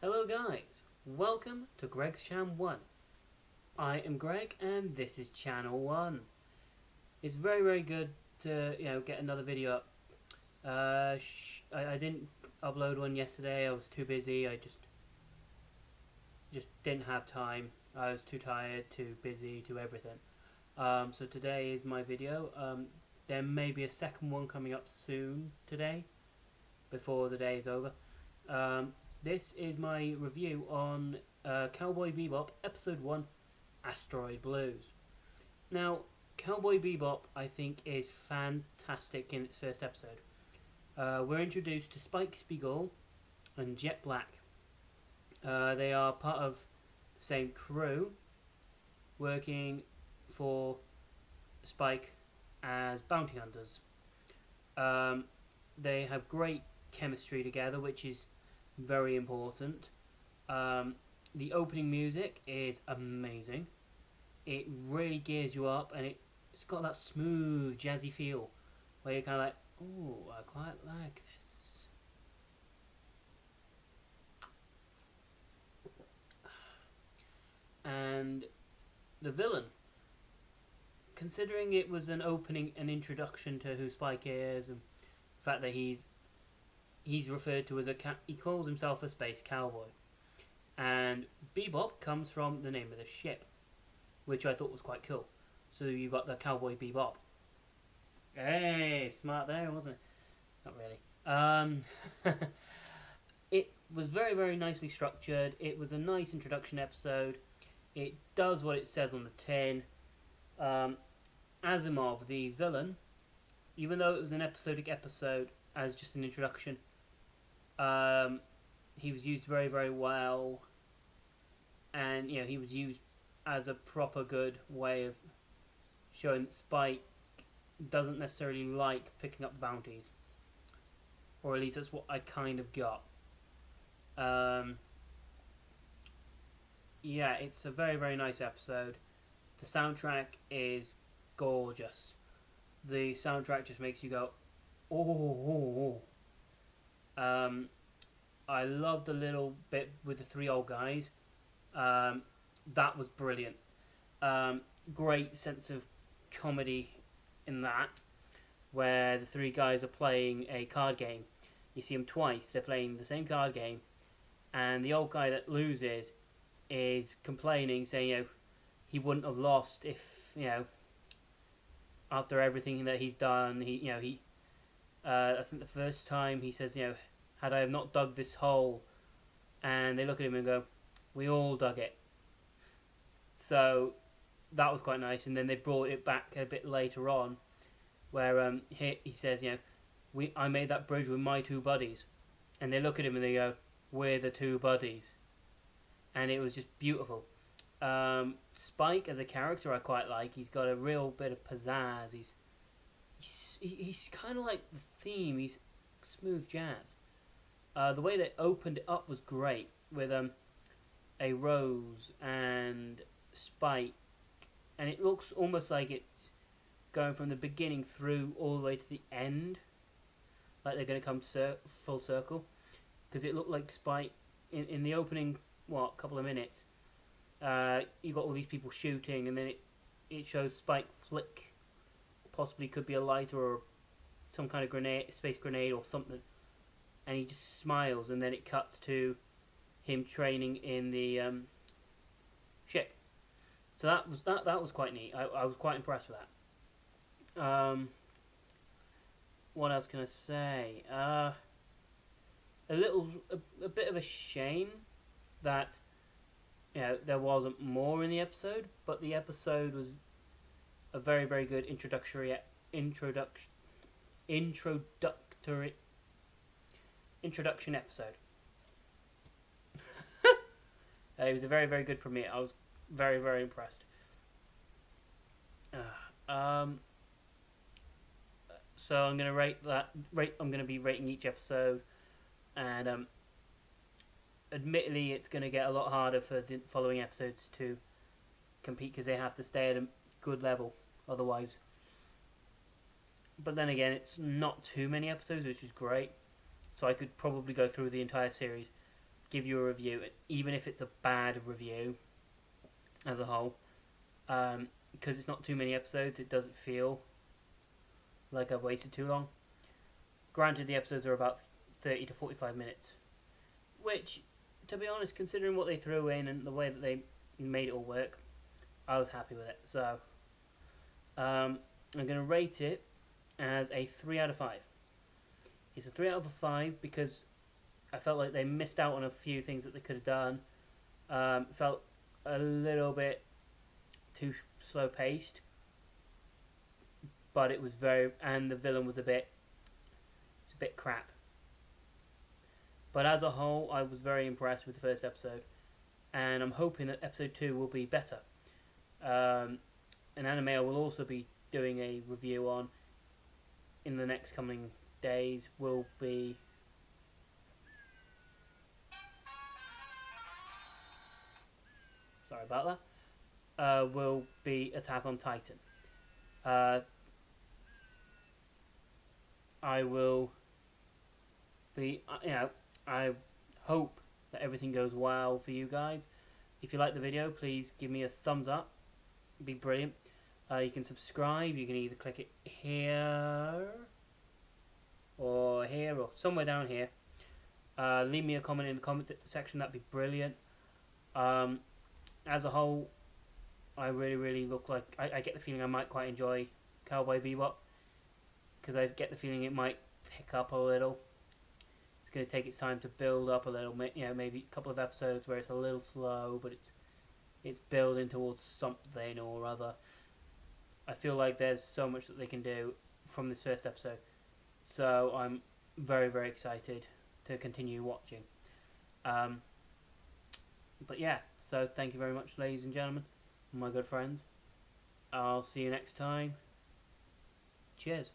Hello guys, welcome to Greg's Channel 1. I am Greg and this is Channel 1. It's very good to get another video up. I didn't upload one yesterday, I was too busy, I just didn't have time. I was too tired, too busy, too everything. So today is my video. There may be a second one coming up soon today, before the day is over. This is my review on Cowboy Bebop Episode 1, Asteroid Blues. Now, Cowboy Bebop, I think, is fantastic in its first episode. We're introduced to Spike Spiegel and Jet Black. They are part of the same crew, working for Spike as bounty hunters. They have great chemistry together, which is very important. The opening music is amazing. It really gears you up, and it's got that smooth, jazzy feel where you're kind of like, "Ooh, I quite like this." And the villain, considering it was an introduction to who Spike is, and the fact that he's referred to as he calls himself a space cowboy. And Bebop comes from the name of the ship, which I thought was quite cool. So you got the Cowboy Bebop. Hey, smart there, wasn't it? Not really. It was very nicely structured. It was a nice introduction episode. It does what it says on the tin. Asimov, the villain, even though it was an episodic episode as just an introduction, he was used very well, and he was used as a proper good way of showing that Spike doesn't necessarily like picking up bounties, or at least that's what I kind of got. Yeah, it's a very nice episode. The soundtrack is gorgeous. The soundtrack just makes you go, oh. I love the little bit with the three old guys. That was brilliant. Great sense of comedy in that, where the three guys are playing a card game. You see them twice. They're playing the same card game, and the old guy that loses is complaining, saying he wouldn't have lost if after everything that he's done. I think the first time he says, had I have not dug this hole, and they look at him and go, we all dug it. So that was quite nice. And then they brought it back a bit later on, where he says, I made that bridge with my two buddies, and they look at him and they go, we're the two buddies. And it was just beautiful. Spike as a character I quite like. He's got a real bit of pizzazz. He's kind of like the theme. He's smooth jazz. The way they opened it up was great, with a Rose and Spike, and it looks almost like it's going from the beginning through all the way to the end, like they're going to come full circle, because it looked like Spike in the opening couple of minutes. You got all these people shooting, and then it shows Spike flick, possibly could be a lighter or some kind of grenade, space grenade or something, and he just smiles, and then it cuts to him training in the ship. So that was quite neat. I was quite impressed with that. What else can I say? A bit of a shame that there wasn't more in the episode, but the episode was a very good introduction episode. It was a very good premiere. I was very impressed. So I'm gonna I'm gonna be rating each episode, and admittedly, it's gonna get a lot harder for the following episodes to compete, because they have to stay at a good level otherwise. But then again, it's not too many episodes, which is great. So I could probably go through the entire series give you a review, even if it's a bad review as a whole, because it's not too many episodes. It doesn't feel like I've wasted too long. Granted, the episodes are about 30 to 45 minutes, which, to be honest, considering what they threw in and the way that they made it all work, I was happy with it. So, I'm going to rate it as a 3 out of 5. It's a 3 out of 5 because I felt like they missed out on a few things that they could have done. Felt a little bit too slow paced, but it was and the villain was a bit crap. But as a whole, I was very impressed with the first episode, and I'm hoping that episode 2 will be better. An anime I will also be doing a review on in the next coming days will be sorry about that. Will be Attack on Titan. I will be, I hope that everything goes well for you guys. If you like the video, please give me a thumbs up. It'd be brilliant. You can subscribe. You can either click it here or here or somewhere down here. Leave me a comment in the comment section. That'd be brilliant. As a whole, I really look like I get the feeling I might quite enjoy Cowboy Beebop, because I get the feeling it might pick up a little. It's going to take its time to build up a little. Maybe a couple of episodes where it's a little slow, but it's building towards something or other. I feel like there's so much that they can do from this first episode, so I'm very excited to continue watching. But yeah, so thank you very much, ladies and gentlemen, my good friends. I'll see you next time. Cheers.